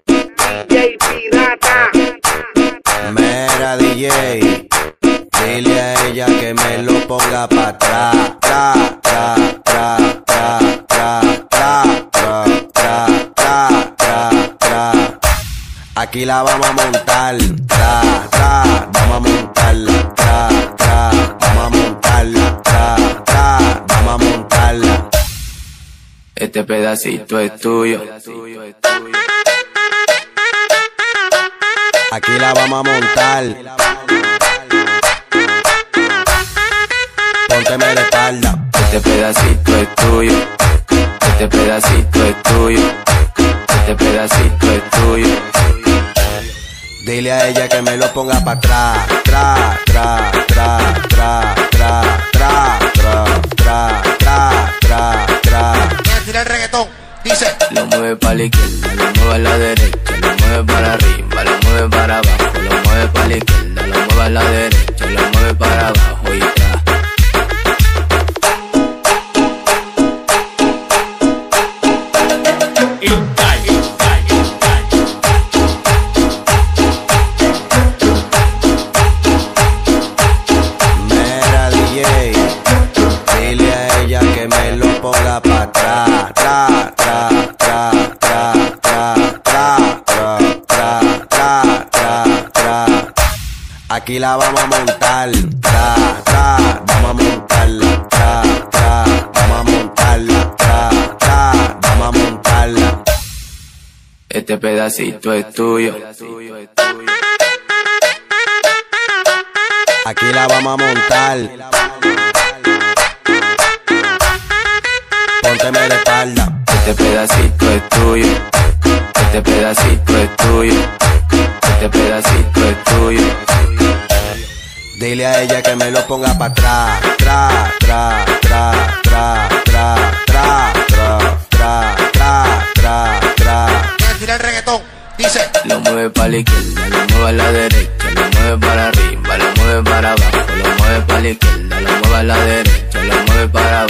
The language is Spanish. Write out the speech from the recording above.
DJ Pirata. Mera DJ, dile a ella que me lo ponga pa' atrás. Tra, tra, tra, tra, tra, tra, tra, tra, tra, tra, tra. Aquí la vamos a montar. Tra, tra, vamos a montarla. Tra, tra, vamos a montarla. Tra, tra, vamos a montarla. Este pedacito es tuyo. Aquí la vamos a montar. Pónteme de espalda. Este pedacito es tuyo. Este pedacito es tuyo. Este pedacito es tuyo. Dile a ella que me lo ponga pa' atrás. Tra, tra, tra, tra, tra, tra, tra, tra, tra, tra, tra. Tira el reggaetón, dice. Lo mueve para la izquierda, lo mueve a la derecha, lo mueve para arriba, lo mueve para abajo, lo mueve para la izquierda, lo mueve a la derecha, lo mueve para abajo y tra. Mera DJ, dile a ella que me lo ponga pa' atrás. Tra, tra, tra, tra, tra, tra, tra, tra, tra, tra, tra. Aquí la vamos a montar. Tra, tra, vamos a montarla. Tra, tra, vamos a montarla. Tra, tra, vamos a montarla. Este pedacito es tuyo. Aquí la vamos a montar. Pónteme de espalda. Este pedacito es tuyo. Este pedacito es tuyo. Este pedacito es tuyo. Dile a ella que me lo ponga pa' atrás. Tra, tra, tra, tra, tra, tra, tra, tra, tra, tra, tra. Tira el reggaetón, dice. Lo mueve para la izquierda, lo mueve a la derecha, lo mueve para arriba, lo mueve para abajo, lo mueve para la izquierda, lo mueve a la derecha, lo mueve para abajo.